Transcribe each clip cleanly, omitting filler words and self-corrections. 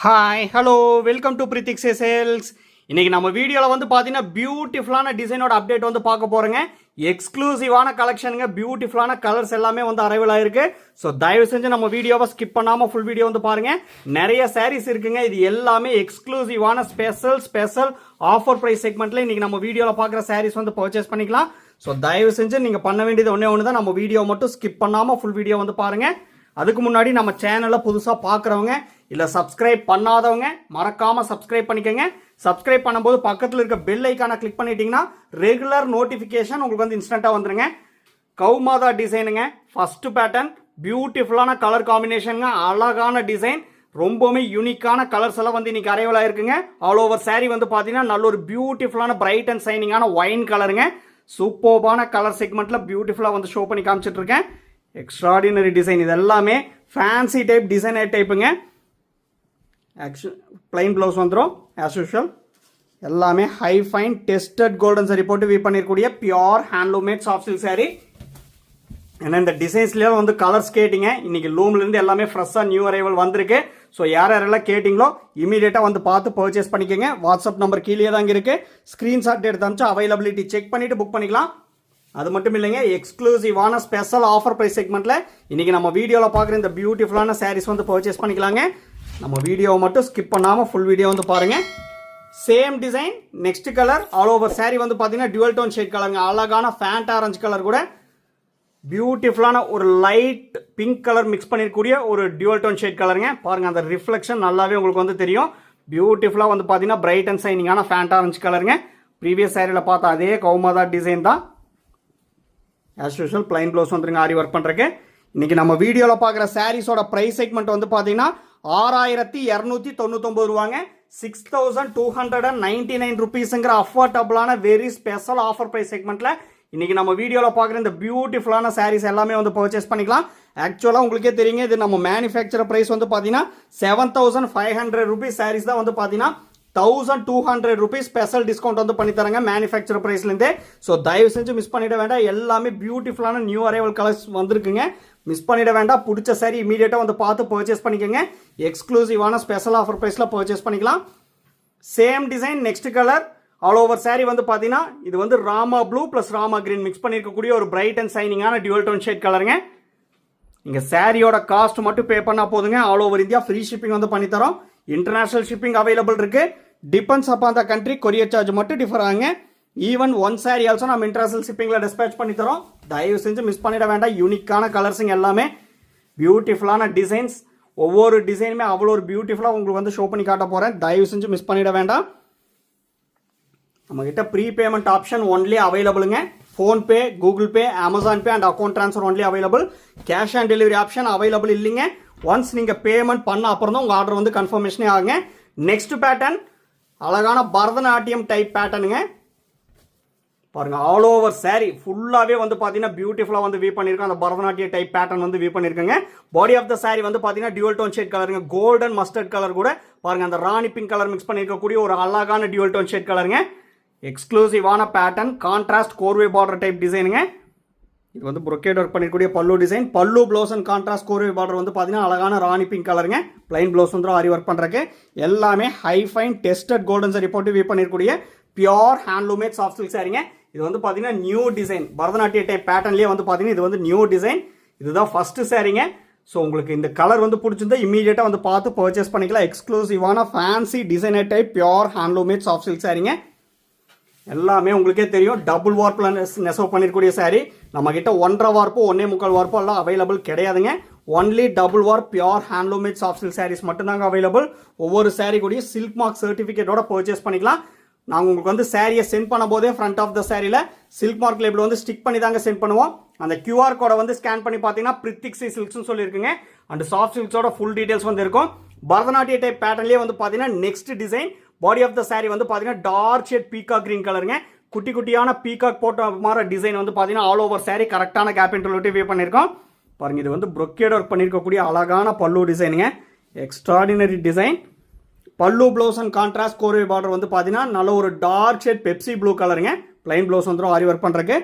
Hi hello welcome to Prithiks sales. இன்றைக்கி நம்ம வீடியோவில் வந்து பார்த்தீங்கன்னா பியூட்டிஃபுல்லான டிசைனோட அப்டேட் வந்து பார்க்க போகிறோங்க. எக்ஸ்க்ளூசிவான கலெக்ஷனுங்க, பியூட்டிஃபுல்லான கலர்ஸ் எல்லாமே வந்து அரைவல் ஆயிருக்கு. ஸோ தயவு செஞ்சு நம்ம வீடியோவை ஸ்கிப் பண்ணாமல் ஃபுல் வீடியோ வந்து பாருங்கள். நிறைய சாரீஸ் இருக்குங்க. இது எல்லாமே எக்ஸ்க்ளூசிவான ஸ்பெஷல் ஆஃபர் ப்ரைஸ் செக்மெண்ட்டில் இன்றைக்கி நம்ம வீடியோவில் பார்க்குற சாரீஸ் வந்து பர்ச்சேஸ் பண்ணிக்கலாம். ஸோ தயவு செஞ்சு நீங்கள் பண்ண வேண்டியது ஒன்று தான், நம்ம வீடியோ மட்டும் ஸ்கிப் பண்ணாமல் ஃபுல் வீடியோ வந்து பாருங்கள். அதுக்கு முன்னாடி நம்ம சேனலை புதுசாக பார்க்குறவங்க இல்லை சப்ஸ்கிரைப் பண்ணாதவங்க மறக்காமல் சப்ஸ்கிரைப் பண்ணிக்கோங்க. சப்ஸ்கிரைப் பண்ணும்போது பக்கத்தில் இருக்க பெல் ஐக்கானை கிளிக் பண்ணிட்டீங்கன்னா ரெகுலர் நோட்டிஃபிகேஷன் உங்களுக்கு வந்து இன்ஸ்டண்ட்டாக வந்துருங்க. கௌமாதா டிசைனுங்க, ஃபர்ஸ்ட் பேட்டர்ன், பியூட்டிஃபுல்லான கலர் காம்பினேஷனுங்க, அழகான டிசைன், ரொம்பவுமே யூனிக்கான கலர்ஸ் எல்லாம் வந்து இன்னைக்கு அரைவல் ஆயிருக்குங்க. ஆல் ஓவர் சாரீ வந்து பார்த்தீங்கன்னா நல்ல ஒரு பியூட்டிஃபுல்லான பிரைட் அண்ட் சைனிங்கான ஒயின் கலருங்க. சூப்பர்பான கலர் செக்மெண்ட்டில் பியூட்டிஃபுல்லாக வந்து ஷோ பண்ணி காமிச்சிட்டு இருக்கேன். எக்ஸ்ட்ராடினரி டிசைன், இது எல்லாமே ஃபேன்சி டைப் டிசைனர் டைப்புங்க. பிளைன் ப்ளவுஸ் வந்துடும் ஆஸ் யூஷுவல். எல்லாமே high fine tested golden zari போட்டு வீ பண்ணிருக்கூடிய pure handloomed soft silk sari. ஏன்னா இந்த டிசைன்ஸ்லேயே வந்து கலர்ஸ் கேட்டிங்க. இன்னைக்கு லூம்லேருந்து எல்லாமே ஃப்ரெஷ்ஷாக நியூ அரைவல் வந்திருக்கு. ஸோ யாரெல்லாம் கேட்டிங்களோ இமீடியட்டாக வந்து பார்த்து பர்ச்சேஸ் பண்ணிக்கோங்க. வாட்ஸ்அப் நம்பர் கீழே தாங்க இருக்குது. ஸ்க்ரீன்ஷாட் எடுத்து அனுப்பிச்சு அவைலபிலிட்டி செக் பண்ணிவிட்டு புக் பண்ணிக்கலாம். அது மட்டும் இல்லைங்க, எக்ஸ்க்ளூசிவான ஸ்பெஷல் ஆஃபர் ப்ரைஸ் செக்மெண்ட்டில் இன்றைக்கி நம்ம வீடியோவில் பார்க்குற இந்த பியூட்டிஃபுல்லான சாரீஸ் வந்து பர்ச்சேஸ் பண்ணிக்கலாங்க. நம்ம வீடியோவை மட்டும் ஸ்கிப் பண்ணாமல் ஃபுல் வீடியோ வந்து பாருங்கள். Same design, next colour, all over sari வந்து பார்த்தீங்கன்னா டுவல் டோன் ஷேட் கலருங்க. அழகான ஃபேண்ட் ஆரஞ்சு கலர் கூட பியூட்டிஃபுல்லான ஒரு லைட் பிங்க் கலர் மிக்ஸ் பண்ணிருக்கக்கூடிய ஒரு டுவல் டோன் ஷேட் கலருங்க. பாருங்கள், அந்த ரிஃப்ளெக்ஷன் நல்லாவே உங்களுக்கு வந்து தெரியும். பியூட்டிஃபுல்லாக வந்து பார்த்தீங்கன்னா பிரைட் அண்ட் சைனிங்கான ஃபேண்ட் ஆரஞ்சு கலருங்க. ப்ரீவியஸ் சாரியில் பார்த்தா அதே கௌமாதா டிசைன் தான். ஆஸ் யூஷுவல் பிளைன் ப்ளவுஸ் வந்துருங்க ஆரி ஒர்க் பண்ணுறக்கு. இன்றைக்கி நம்ம வீடியோவில் பார்க்குற சாரீஸோட ப்ரைஸ் செக்மெண்ட் வந்து பார்த்தீங்கன்னா 6299 ரூபாங்க. 6299 ருபீஸுங்கிற அஃபோர்டபுளான வெரி ஸ்பெஷல் ஆஃபர் ப்ரைஸ் செக்மெண்ட்டில் இன்றைக்கி நம்ம வீடியோவில் பார்க்குற இந்த பியூட்டிஃபுல்லான சாரீஸ் எல்லாமே வந்து பர்ச்சேஸ் பண்ணிக்கலாம். ஆக்சுவலாக உங்களுக்கே தெரியுங்க, இது நம்ம மேனுஃபேக்சர் ப்ரைஸ் வந்து பார்த்தீங்கன்னா 7500 ருபீஸ் சாரீஸ் தான் வந்து பார்த்தீங்கன்னா 1200 ருபீஸ் ஸ்பெஷல் டிஸ்கவுண்ட் வந்து பண்ணி தராங்க மேனுஃபேக்சர் ப்ரைஸ்லேருந்தே. ஸோ தயவு செஞ்சு மிஸ் பண்ணிட வேண்டாம். எல்லாமே பியூட்டிஃபுல்லான நியூ அரைவல் கலர்ஸ் வந்திருக்குங்க. மிஸ் பண்ணிட வேண்டாம். பிடிச்ச சாரி இமீடியட்டாக வந்து பார்த்து பர்ச்சேஸ் பண்ணிக்கோங்க. எக்ஸ்க்ளூசிவான ஸ்பெஷல் ஆஃபர் ப்ரைஸில் பர்ச்சேஸ் பண்ணிக்கலாம். Same design, next colour, all over sari வந்து பார்த்தீங்கன்னா இது வந்து Rama blue plus Rama green mix பண்ணியிருக்கக்கூடிய ஒரு பிரைட் அண்ட் சைனிங்கான டியூவல் டோன் ஷேட் கலருங்க. இங்கே சாரியோட காஸ்ட் மட்டும் பே பண்ணால் போதுங்க. All over India free shipping வந்து பண்ணித்தரோம். இன்டர்நேஷனல் ஷிப்பிங் அவைலபிள் இருக்கு. Depends upon the country, courier charge மட்டும் டிஃபர் ஆகுங்க. ஈவன் ஒன் சாரி ஆல்சோ நம்ம இன்டர்நேஷனல் ஷிப்பிங்கில் டிஸ்பேச் பண்ணி தரோம். தயவு செஞ்சு மிஸ் பண்ணிட வேண்டாம். யூனிக்கான கலர்ஸுங்க, எல்லாமே பியூட்டிஃபுல்லான டிசைன்ஸ். ஒவ்வொரு டிசைனுமே அவ்வளோ ஒரு பியூட்டிஃபுல்லாக உங்களுக்கு வந்து ஷோ பண்ணி காட்ட போகிறேன். தயவு செஞ்சு மிஸ் பண்ணிட வேண்டாம். நம்மகிட்ட ப்ரீ பேமெண்ட் ஆப்ஷன் ஒன்லி அவைலபிளுங்க. PhonePe, Google Pay, Amazon Pay and account transfer only available. Cash on delivery option available இல்லைங்க. ஒன்ஸ் நீங்கள் பேமெண்ட் பண்ண அப்புறம் தான் உங்கள் ஆர்டர் வந்து கன்ஃபர்மேஷனே ஆகுங்க. நெக்ஸ்ட் பேட்டர்ன், அழகான பரதநாட்டியம் டைப் பேட்டர்னுங்க. பாருங்க, ஆல் ஓவர் சாரி ஃபுல்லாகவே வந்து பார்த்தீங்கன்னா பியூட்டிஃபுல்லாக வந்து வீ பண்ணியிருக்கோம். அந்த பரதநாட்டிய டைப் பேட்டர்ன் வந்து வீ பண்ணியிருக்கேங்க. பாடி ஆஃப் த சாரி வந்து பார்த்தீங்கன்னா டியூவல் டோன் ஷேட் கலருங்க. கோல்டன் மஸ்டர்ட் கலர் கூட பாருங்க, அந்த ராணி பிங்க் கலர் மிக்ஸ் பண்ணியிருக்கக்கூடிய ஒரு அழகான டியூவல் டோன் ஷேட் கலருங்க. எக்ஸ்க்ளூசிவான பேட்டர்ன், கான்ட்ராஸ்ட் கோர்வே பார்டர் டைப் டிசைனுங்க. இது வந்து ப்ரொக்கேட் ஒர்க் பண்ணிருக்கூடிய பல்லு டிசைன். பல்லு ப்ளவுஸ் அண்ட் கான்ட்ராஸ்ட் கோர்வே பார்டர் வந்து பார்த்தீங்கன்னா அழகான ராணி பிங்க் கலருங்க. பிளைன் ப்ளவுஸ் வந்து ஆரி ஒர்க் பண்ணுறக்கு. எல்லாமே high fine tested golden zari போட்டு வீ பண்ணிருக்கூடிய பியோர் ஹேண்ட்லூமேட் சாஃப்ட் சில்க் சாரிங்க. இது வந்து பார்த்தீங்கன்னா நியூ டிசைன், பரதநாட்டிய டைப் பேட்டர்ன்லேயே வந்து பார்த்தீங்கன்னா இது வந்து நியூ டிசைன். இதுதான் ஃபர்ஸ்ட் சாரிங்க. ஸோ உங்களுக்கு இந்த கலர் வந்து பிடிச்சிருந்தா இமீடியட்டாக வந்து பார்த்து பர்ச்சேஸ் பண்ணிக்கலாம். எக்ஸ்க்ளூசிவான fancy designer type pure handloomed soft silk சாரிங்க. எல்லாமே உங்களுக்கே தெரியும், டபுள் வார்ப்பில் நெசவு பண்ணிருக்கூடிய சாரி. நம்ம கிட்ட 1.5 வார்ப்பு 1.25 வார்ப்பு எல்லாம் அவைலபிள் கிடையாதுங்க. Only double warp pure handloomed soft silk saris மட்டும்தாங்க அவைலபிள். ஒவ்வொரு சாரி கூடிய சில்க் மார்க் சர்டிஃபிகேட்டோட பர்ச்சேஸ் பண்ணிக்கலாம். நாங்கள் உங்களுக்கு வந்து சாரியை சென்ட் பண்ண போதே ஃப்ரண்ட் ஆஃப் த சாரியில் சில்க் மார்க் லேபிள் வந்து ஸ்டிக் பண்ணி தாங்க சென்ட் பண்ணுவோம். அந்த QR கோடை வந்து ஸ்கேன் பண்ணி பார்த்தீங்கன்னா பிரித்திக்ஸ் சில்க்ஸ்னு சொல்லியிருக்குங்க. அண்ட் சாஃப்ட் சில்க்ஸோட ஃபுல் டீடைல்ஸ் வந்து இருக்கும். பரதநாட்டிய டைப் பேட்டர்லேயே வந்து பார்த்தீங்கன்னா next design, body of the sari வந்து பார்த்தீங்கன்னா டார்க் ஷேட் பீகாக் கிரீன் கலருங்க. குட்டி குட்டியான பீகாக் போட்ட மாதிரி டிசைன் வந்து பார்த்தீங்கன்னா ஆல் ஓவர் சாரி கரெக்டான கேப் இன்டர்வியூ வே பண்ணியிருக்கோம். பாருங்க, இது வந்து ப்ரொக்கேட் ஒர்க் பண்ணியிருக்கக்கூடிய அழகான பல்லு டிசைனுங்க. Extraordinary design. பல்லு ப்ளவுஸ் அண்ட் கான்ட்ராஸ்ட் கோர்வே பார்டர் வந்து பார்த்தீங்கன்னா நல்ல ஒரு டார்க் ஷேட் பெப்சி ப்ளூ கலருங்க. பிளைன் ப்ளவுஸ் வந்துடும் ஆரி ஒர்க் பண்ணுறக்கு.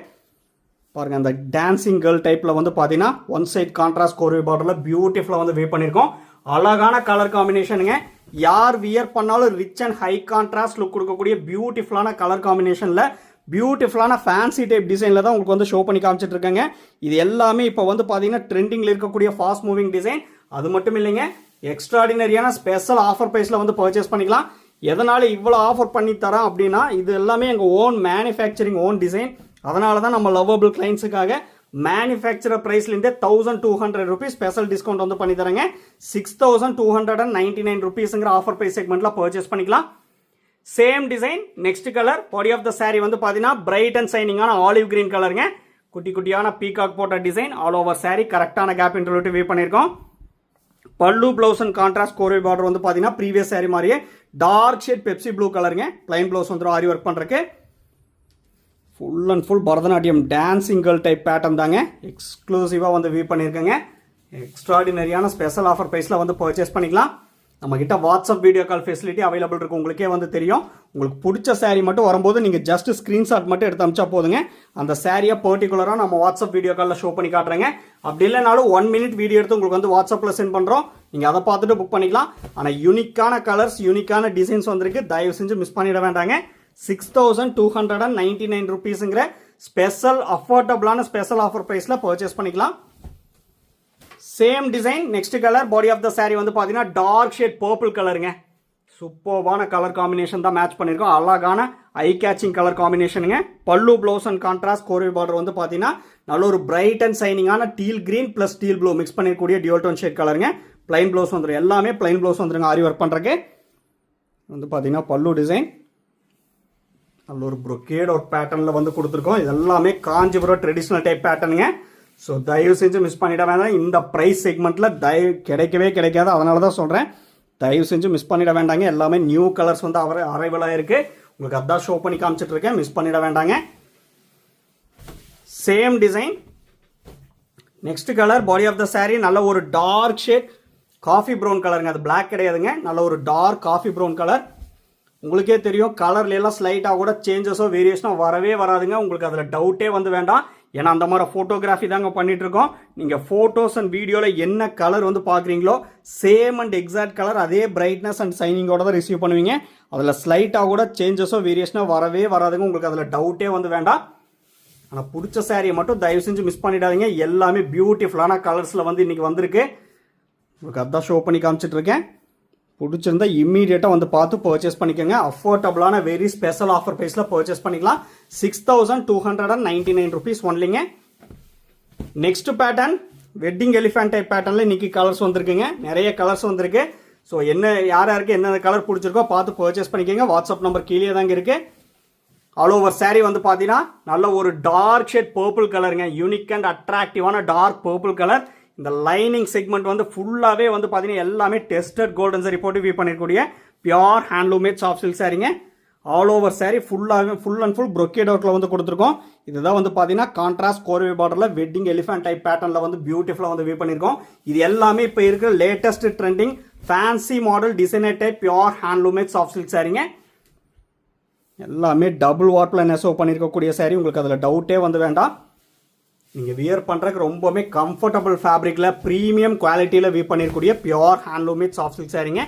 பாருங்க, அந்த டான்சிங் கேர்ள் டைப்பில் வந்து பார்த்தீங்கன்னா ஒன் சைட் கான்ட்ராஸ்ட் கோர்வே பார்டரில் பியூட்டிஃபுல்லாக வந்து வே பண்ணியிருக்கோம். அழகான கலர் காம்பினேஷனுங்க. யார் வியர் பண்ணாலும் rich and high contrast look கொடுக்கக்கூடிய பியூட்டிஃபுல்லான கலர் காம்பினேஷனில் பியூட்டிஃபுல்லான ஃபேன்சி டைப் டிசைனில் தான் உங்களுக்கு வந்து ஷோ பண்ணி காமிச்சிட்டு இருக்காங்க. இது எல்லாமே இப்போ வந்து பார்த்தீங்கன்னா ட்ரெண்டிங்கில் இருக்கக்கூடிய ஃபாஸ்ட் மூவிங் டிசைன். அது மட்டும் இல்லைங்க, எக்ஸ்ட்ராடினரியான ஸ்பெஷல் ஆஃபர் ப்ரைஸில் வந்து பர்ச்சேஸ் பண்ணிக்கலாம். எதனால் இவ்வளோ ஆஃபர் பண்ணி தரோம் அப்படின்னா, இது எல்லாமே எங்கள் ஓன் மேனுஃபேக்சரிங் ஓன் டிசைன். அதனால தான் நம்ம லவ்வபிள் கிளைண்ட்ஸுக்காக மேனுஃபேக்சரர் ப்ரைஸ்லேருந்தே 1200 rupees ஸ்பெஷல் டிஸ்கவுண்ட் வந்து பண்ணி தரேங்க. 6299 rupeesங்கிற ஆஃபர் ப்ரைஸ் செக்மெண்ட்டில் பர்ச்சேஸ் பண்ணிக்கலாம். Same design next colour body of the sari வந்து பார்த்தீங்கன்னா பிரைட் அண்ட் சைனிங்கான ஆலிவ் கிரீன் கலருங்க. குட்டி குட்டியான பீகாக் போட்ட டிசைன் ஆல் ஓவர் சாரி கரெக்டான கேப் இன்டர்வியூ வியூ பண்ணியிருக்கோம். பல்லு பிளவுஸ் அண்ட் கான்ட்ராஸ்ட் கோரே பார்டர் வந்து பார்த்தீங்கன்னா ப்ரீவியஸ் சாரி மாதிரியே டார்க் ஷேட் பெப்சி ப்ளூ கலருங்க. பிளைன் பிளவுஸ் வந்து ஆரி ஒர்க் பண்ணுறக்கு full and full Bharatanatyam dancing girl type pattern தாங்க. எக்ஸ்க்ளூசிவாக வந்து வியூ பண்ணியிருக்கேங்க. எக்ஸ்ட்ராடினரியான ஸ்பெஷல் ஆஃபர் ப்ரைஸில் வந்து பர்ச்சேஸ் பண்ணிக்கலாம். நம்மக்கிட்ட WhatsApp video call facility available இருக்குது. உங்களுக்கே வந்து தெரியும். உங்களுக்கு பிடிச்ச சாரீ மட்டும் வரும்போது நீங்கள் ஜஸ்ட் ஸ்க்ரீன்ஷாட் மட்டும் எடுத்து அமிச்சா போதுங்க. அந்த சாரியை பர்டிகுலராக நம்ம வாட்ஸ்அப் வீடியோ காலில் ஷோ பண்ணி காட்டுறேங்க. அப்படி இல்லைனாலும் 1 minute வீடியோ எடுத்து உங்களுக்கு வந்து வாட்ஸ்அப்பில் சென்ட் பண்ணுறோம். நீங்கள் அதை பார்த்துட்டு புக் பண்ணிக்கலாம். ஆனால் யூனிக்கான கலர்ஸ் யூனிக்கான டிசைன்ஸ் வந்திருக்கு. தயவு செஞ்சு மிஸ் பண்ணிட வேண்டாங்க. 6299 rupeesங்கிற ஸ்பெஷல் அஃபோர்டபுளான ஸ்பெஷல் ஆஃபர் ப்ரைஸில் பர்ச்சேஸ் பண்ணிக்கலாம். Same design next colour body of the sari வந்து பார்த்தீங்கன்னா டார்க் ஷேட் பர்பிள் கலருங்க. சூப்பர்வான கலர் காம்பினேஷன் தான் மேட்ச் பண்ணியிருக்கோம். அழகான ஐ கேச்சிங் கலர் காம்பினேஷனுங்க. பல்லு ப்ளவுஸ் அண்ட் கான்ட்ராஸ்ட் கோரே பார்டர் வந்து பார்த்தீங்கன்னா நல்ல ஒரு பிரைட் அண்ட் சைனிங்கான teal green plus teal blue mix பண்ணிருக்கக்கூடிய டியூல் டோன் ஷேட் கலருங்க. பிளைன் ப்ளவுஸ் வந்துடும். எல்லாமே பிளைன் ப்ளவுஸ் வந்துருங்க. ஆரி ஒர்க் பண்ணுறக்கு வந்து பார்த்தீங்கன்னா பல்லு டிசைன் நல்ல ஒரு ப்ரொக்கேட் ஒரு பேட்டர்னில் வந்து கொடுத்துருக்கோம். இது எல்லாமே காஞ்சிபுரம் ட்ரெடிஷ்னல் டைப் பேட்டர்னுங்க. ஸோ தயவு செஞ்சு மிஸ் பண்ணிட வேண்டாம். இந்த ப்ரைஸ் செக்மெண்ட்டில் கிடைக்கவே கிடைக்காது. அதனால தான் சொல்கிறேன், தயவு செஞ்சு மிஸ் பண்ணிட வேண்டாங்க. எல்லாமே நியூ கலர்ஸ் வந்து அரைவலாக இருக்குது. உங்களுக்கு அதான் ஷோ பண்ணி காமிச்சிட்டு இருக்கேன். மிஸ் பண்ணிட வேண்டாங்க. Same design next colour body of the sari நல்ல ஒரு டார்க் ஷேட் காஃபி ப்ரௌன் கலருங்க. அது பிளாக் கிடையாதுங்க. நல்ல ஒரு டார்க் காஃபி ப்ரௌன் கலர். உங்களுக்கே தெரியும் கலர்லாம் ஸ்லைட்டாக கூட சேஞ்சஸோ வேரியேஷனோ வரவே வராதுங்க. உங்களுக்கு அதில் டவுட்டே வந்து வேண்டாம். ஏன்னா அந்த மாதிரி ஃபோட்டோகிராஃபி தாங்க பண்ணிட்டு இருக்கோம். நீங்கள் ஃபோட்டோஸ் அண்ட் வீடியோவில் என்ன கலர் வந்து பார்க்குறீங்களோ சேம் அண்ட் எக்ஸாக்ட் கலர் அதே பிரைட்னஸ் அண்ட் சைனிங்கோட தான் ரிசீவ் பண்ணுவீங்க. அதில் ஸ்லைட்டாக கூட சேஞ்சஸோ வேரியேஷனோ வரவே வராதுங்க. உங்களுக்கு அதில் டவுட்டே வந்து வேண்டாம். ஆனால் பிடிச்ச சாரியை மட்டும் தயவு செஞ்சு மிஸ் பண்ணிடாதீங்க. எல்லாமே பியூட்டிஃபுல்லான கலர்ஸில் வந்து இன்றைக்கி வந்திருக்கு. உங்களுக்கு அதான் ஷோ பண்ணி காமிச்சிட்டு இருக்கேன். பிடிச்சிருந்தா இம்மீடியட்டாக வந்து பார்த்து பர்ச்சேஸ் பண்ணிக்கோங்க. அஃபோர்டபுளான வெரி ஸ்பெஷல் ஆஃபர் ப்ரைஸில் பர்ச்சேஸ் பண்ணிக்கலாம். 6299 rupees ஒன்லிங்க. Next pattern wedding elephant type பேட்டர்னில் இன்றைக்கி கலர்ஸ் வந்திருக்குங்க. நிறைய கலர்ஸ் வந்திருக்கு. ஸோ யார் யாருக்கு என்னென்ன கலர் பிடிச்சிருக்கோ பார்த்து பர்ச்சேஸ் பண்ணிக்கோங்க. வாட்ஸ்அப் நம்பர் கீழே தாங்க இருக்குது. ஆல் ஓவர் சாரீ வந்து பார்த்தீங்கன்னா நல்ல ஒரு டார்க் ஷேட் பர்பிள் கலருங்க. யூனிக் அண்ட் அட்ராக்டிவான டார்க் பர்பிள் கலர். இந்த லைனிங் செக்மெண்ட் வந்து ஃபுல்லாகவே வந்து பார்த்தீங்கன்னா எல்லாமே டெஸ்டட் கோல்டன் சாரி போட்டு வியூ பண்ணிருக்கக்கூடிய பியூர் ஹேண்ட்லூமேட் சாஃப்ட் சில்க் சாரிங்க. ஆல் ஓவர் சாரி ஃபுல்லாகவே ஃபுல் அண்ட் ஃபுல் ப்ரொக்கேட் ஒர்க்கில் வந்து கொடுத்துருக்கோம். இதுதான் வந்து பார்த்தீங்கன்னா கான்ட்ராஸ்ட் கோர்வே பார்டரில் வெட்டிங் எலிஃபென்ட் டைப் பேட்டர்னில் வந்து பியூட்டிஃபுல்லாக வந்து வியூ பண்ணியிருக்கோம். இது எல்லாமே இப்போ இருக்கிற latest trending fancy model designer type pure handloomed soft silk சாரிங்க. எல்லாமே டபுள் வார்ப்பில் நெசோ பண்ணியிருக்கக்கூடிய சாரி. உங்களுக்கு அதில் டவுட்டே வந்து வேண்டாம். நீங்கள் வியர் பண்ணுறதுக்கு ரொம்பவுமே கம்ஃபர்டபுள் ஃபேப்ரிக்கில் ப்ரீமியம் குவாலிட்டியில் வியூ பண்ணியிருக்கக்கூடிய பியூர் ஹேண்ட்லூமேட் சாஃப்ட் சில்க் சாரிங்க.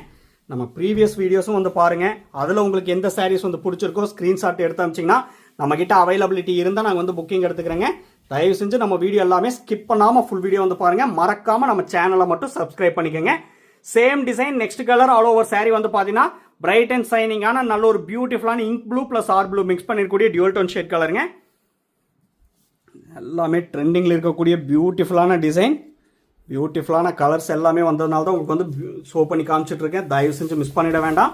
நம்ம ப்ரீவியஸ் வீடியோஸும் வந்து பாருங்கள். அதில் உங்களுக்கு எந்த சாரீஸ் வந்து பிடிச்சிருக்கோ ஸ்க்ரீன்ஷாட் எடுத்து அமிச்சிங்கன்னா நம்மக்கிட்ட அவைலபிலிட்டி இருந்தால் நாங்கள் வந்து புக்கிங் எடுத்துக்கிறேங்க. தயவு செஞ்சு நம்ம வீடியோ எல்லாமே ஸ்கிப் பண்ணாமல் ஃபுல் வீடியோ வந்து பாருங்கள். மறக்காமல் நம்ம சேனலை மட்டும் சப்ஸ்கிரைப் பண்ணிக்கோங்க. Same design next colour all over sari வந்து பார்த்தீங்கன்னா பிரைட் அண்ட் சைனிங்கான நல்ல ஒரு பியூட்டிஃபுல்லான இங்க் ப்ளூ ப்ளஸ் ஆர் ப்ளூ மிக்ஸ் பண்ணிருக்கக்கூடிய டியூல் டோன் ஷேட் கலருங்க. எல்லாமே ட்ரெண்டிங்கில் இருக்கக்கூடிய பியூட்டிஃபுல்லான டிசைன் பியூட்டிஃபுல்லான கலர்ஸ் எல்லாமே வந்ததுனால தான் உங்களுக்கு வந்து ஷோ பண்ணி காமிச்சிட்டு இருக்கேன். தயவு செஞ்சு மிஸ் பண்ணிட வேண்டாம்.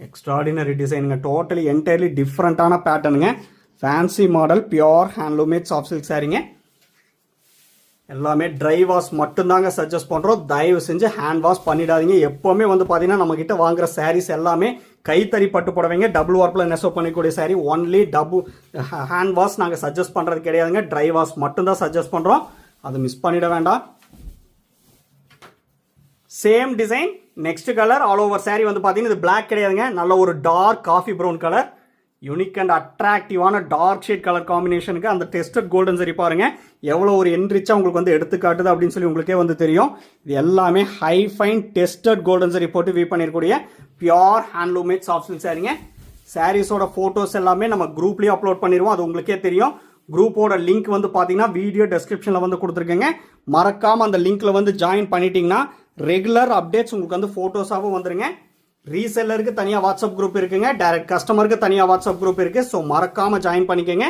எக்ஸ்ட்ராடினரி டிசைனுங்க. டோட்டலி என்டையர்லி டிஃப்ரெண்ட்டான பேட்டர்னுங்க. Fancy model pure handloomed soft silk சாரிங்க. எல்லாமே ட்ரை வாஷ் மட்டும்தாங்க சஜஸ்ட் பண்ணுறோம். தயவு செஞ்சு ஹேண்ட் வாஷ் பண்ணிடாதீங்க. எப்போவுமே வந்து பார்த்தீங்கன்னா நம்மக்கிட்ட வாங்குற சாரீஸ் எல்லாமே கைத்தறி பட்டு புடவைங்க. டபுள் வார்ப்பில் நெசோ பண்ணிக்கூடிய சாரீ. ஒன்லி ஹேண்ட் வாஷ் நாங்கள் சஜஸ்ட் பண்ணுறது கிடையாதுங்க. ட்ரை வாஷ் மட்டும்தான் சஜஸ்ட் பண்ணுறோம். அதை மிஸ் பண்ணிட வேண்டாம். Same design next colour all over sari வந்து பார்த்தீங்கன்னா இது பிளாக் கிடையாதுங்க. நல்ல ஒரு dark coffee brown colour. Unique and அட்ராக்டிவான டார்க் ஷேட் கலர் காம்பினேஷனுக்கு அந்த டெஸ்டட் கோல்டன் சரி பாருங்க எவ்வளோ ஒரு என்ரிச்சாக உங்களுக்கு வந்து எடுத்துக்காட்டுது அப்படின்னு சொல்லி உங்களுக்கே வந்து தெரியும். இது எல்லாமே high fine tested golden zari போட்டு வீவ் பண்ணிருக்கூடிய பியோர் ஹேண்ட்லூமேட் சாஃப்ட் சில்க் சாரீங்க. சாரீஸோட ஃபோட்டோஸ் எல்லாமே நம்ம குரூப்லேயே அப்லோட் பண்ணிடுவோம், அது உங்களுக்கே தெரியும். குரூப்போட லிங்க் வந்து பார்த்தீங்கன்னா வீடியோ டெஸ்கிரிப்ஷனில் வந்து கொடுத்துருக்கேங்க. மறக்காமல் அந்த லிங்க்கில் வந்து ஜாயின் பண்ணிட்டீங்கன்னா ரெகுலர் அப்டேட்ஸ் உங்களுக்கு வந்து ஃபோட்டோஸாகவும் வந்துருங்க. ரீசெல்லருக்கு தனியாக வாட்ஸ்அப் குரூப் இருக்குங்க, டைரக்ட் கஸ்டமருக்கு தனியாக வாட்ஸ்அப் குரூப் இருக்குது. ஸோ மறக்காமல் ஜாயின் பண்ணிக்கோங்க.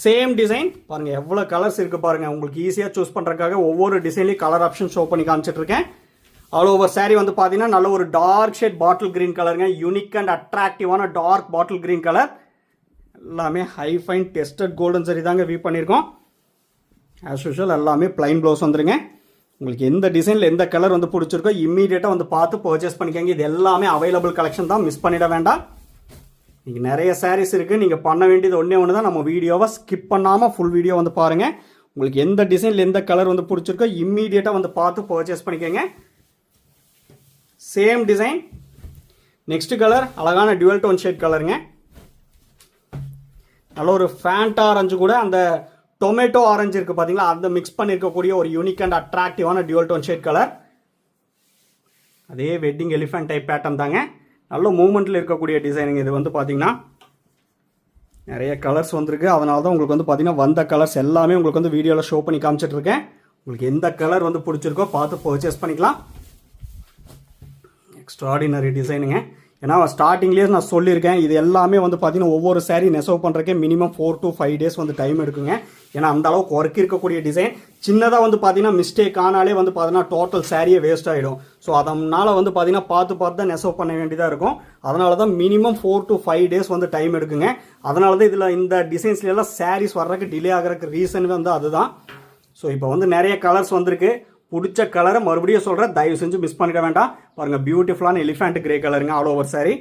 சேம் டிசைன் பாருங்கள் எவ்வளோ கலர்ஸ் இருக்குது பாருங்கள். உங்களுக்கு ஈஸியாக சூஸ் பண்ணுறதுக்காக ஒவ்வொரு டிசைன்லேயும் கலர் ஆப்ஷன் ஷோ பண்ணி காமிச்சிட்ருக்கேன். ஆல் ஓவர் சாரீ வந்து பார்த்தீங்கன்னா நல்ல ஒரு டார்க் ஷேட் பாட்டில் கிரீன் கலருங்க. யூனிக் அண்ட் அட்ராக்டிவான டார்க் பாட்டில் கிரீன் கலர். எல்லாமே high fine tested golden zari தாங்க வீவ் பண்ணியிருக்கோம். ஆஸ் யூஷுவல் எல்லாமே பிளைன் ப்ளவுஸ் வந்துருங்க. உங்களுக்கு எந்த டிசைனில் எந்த கலர் வந்து பிடிச்சிருக்கோ இம்மீடியட்டாக வந்து பார்த்து பர்ச்சேஸ் பண்ணிக்கோங்க. இது எல்லாமே அவைலபிள் கலெக்ஷன் தான், மிஸ் பண்ணிட வேண்டாம். நீங்கள் நிறைய சாரீஸ் இருக்குது, நீங்கள் பண்ண வேண்டியது ஒன்று தான், நம்ம வீடியோவை ஸ்கிப் பண்ணாமல் ஃபுல் வீடியோ வந்து பாருங்கள். உங்களுக்கு எந்த டிசைனில் எந்த கலர் வந்து பிடிச்சிருக்கோ இம்மீடியட்டாக வந்து பார்த்து பர்ச்சேஸ் பண்ணிக்கோங்க. சேம் டிசைன் நெக்ஸ்ட் கலர் அழகான டுவல் டோன் ஷேட் கலருங்க. நல்ல ஒரு ஃபேண்டா ஆரஞ்சு கூட அந்த டொமேட்டோ ஆரஞ்சு இருக்குது பார்த்தீங்களா, அந்த மிக்ஸ் பண்ணியிருக்கக்கூடிய ஒரு யூனிக் அண்ட் அட்ராக்டிவான டியூவல் டோன் ஷேட் கலர். அதே வெட்டிங் எலிஃபென்ட் டைப் பேட்டர்ன் தாங்க, நல்ல மூவ்மெண்ட்டில் இருக்கக்கூடிய டிசைனுங்க. இது வந்து பார்த்தீங்கன்னா நிறைய கலர்ஸ் வந்திருக்கு, அதனால தான் உங்களுக்கு வந்து பார்த்தீங்கன்னா வந்த கலர்ஸ் எல்லாமே உங்களுக்கு வந்து வீடியோவில் ஷோ பண்ணி காமிச்சிட்ருக்கேன். உங்களுக்கு எந்த கலர் வந்து பிடிச்சிருக்கோ பார்த்து பர்ச்சேஸ் பண்ணிக்கலாம். எக்ஸ்ட்ராடினரி டிசைனுங்க. ஏன்னா ஸ்டார்டிங்லேயே நான் சொல்லியிருக்கேன், இது எல்லாமே வந்து பார்த்தீங்கன்னா ஒவ்வொரு சாரீ நெசவு பண்ணுறக்கே மினிமம் 4 to 5 days வந்து டைம் எடுக்குங்க. ஏன்னா அந்த அளவுக்கு ஒர்க் இருக்கக்கூடிய டிசைன். சின்னதாக வந்து பார்த்தீங்கன்னா மிஸ்டேக் ஆனாலே வந்து பார்த்தீங்கன்னா டோட்டல் சாரியே வேஸ்ட் ஆகிடும். ஸோ அதனால் வந்து பார்த்தீங்கன்னா பார்த்து தான் நெசவு பண்ண வேண்டியதாக இருக்கும். அதனால தான் மினிமம் 4 to 5 days வந்து டைம் எடுக்குங்க. அதனால தான் இதில் இந்த டிசைன்ஸ்லாம் சாரீஸ் வர்றதுக்கு டிலே ஆகிறதுக்கு ரீசன் வந்து அதுதான். ஸோ இப்போ வந்து நிறைய கலர்ஸ் வந்திருக்கு. பிடிச்ச கலரை மறுபடியும் சொல்கிறேன், தயவு செஞ்சு மிஸ் பண்ணிட வேண்டாம். பாருங்கள் பியூட்டிஃபுல்லான எலிஃபென்ட் கிரே கலருங்க. ஆல் ஓவர் சாரி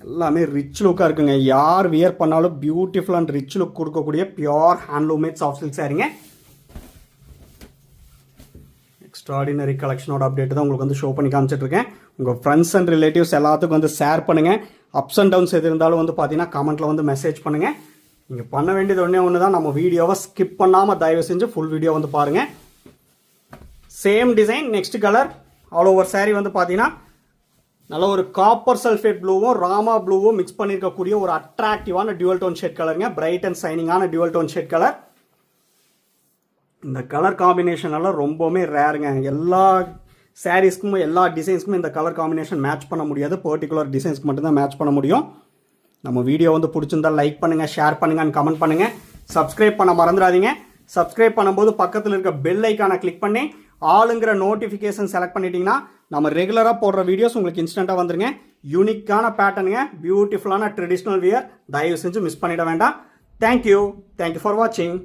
எல்லாமே ரிச் லுக்காக இருக்குங்க. யார் வியர் பண்ணாலும் பியூட்டிஃபுல் அண்ட் ரிச் லுக் கொடுக்கக்கூடிய பியோர் ஹேண்ட்லூமேட் சாஃப்ட் சில்க் சாரீங்க. எக்ஸ்ட்ராடினரி கலெக்ஷனோட அப்டேட் தான் உங்களுக்கு வந்து ஷோ பண்ணி காமிச்சிட்ருக்கேன். உங்கள் ஃப்ரெண்ட்ஸ் அண்ட் ரிலேட்டிவ்ஸ் எல்லாத்துக்கும் வந்து ஷேர் பண்ணுங்கள். அப்ஸ் அண்ட் டவுன்ஸ் எது இருந்தாலும் வந்து பார்த்தீங்கன்னா கமெண்ட்டில் வந்து மெசேஜ் பண்ணுங்கள். நீங்கள் பண்ண வேண்டியது ஒன்று தான், நம்ம வீடியோவை ஸ்கிப் பண்ணாமல் தயவு செஞ்சு ஃபுல் வீடியோ வந்து பாருங்கள். Same design next colour. All over sari வந்து பார்த்தீங்கன்னா நல்ல ஒரு காப்பர் சல்ஃபேட் ப்ளூவும் ராமா ப்ளூவும் மிக்ஸ் பண்ணியிருக்கக்கூடிய ஒரு அட்ராக்டிவான டியூவல் டோன் ஷேட் கலருங்க. பிரைட் அண்ட் சைனிங்கான டியூவல் டோன் ஷேட் கலர். இந்த கலர் காம்பினேஷன் எல்லாம் ரொம்பவுமே ரேருங்க. எல்லா சாரீஸ்க்கும் எல்லா டிசைன்ஸ்க்கும் இந்த கலர் காம்பினேஷன் மேட்ச் பண்ண முடியாது, பர்டிகுலர் டிசைன்ஸ்க்கு மட்டும்தான் மேட்ச் பண்ண முடியும். நம்ம வீடியோ வந்து பிடிச்சிருந்தா லைக் பண்ணுங்கள், ஷேர் பண்ணுங்கள் அண்ட் கமெண்ட் பண்ணுங்கள். சப்ஸ்கிரைப் பண்ண மறந்துடாதீங்க. சப்ஸ்கிரைப் பண்ணும்போது பக்கத்தில் இருக்க பெல் ஐக்கானை கிளிக் பண்ணி ஆளுங்கிற நோட்டிஃபிகேஷன் செலக்ட் பண்ணிட்டீங்கன்னா நம்ம ரெகுலராக போடுற வீடியோஸ் உங்களுக்கு இன்ஸ்டண்ட்டாக வந்துருங்க. யூனிக்கான பேட்டர்னுங்க, பியூட்டிஃபுல்லான ட்ரெடிஷ்னல் வியர். தயவு செஞ்சு மிஸ் பண்ணிட வேண்டாம். தேங்க்யூ ஃபார் வாட்சிங்.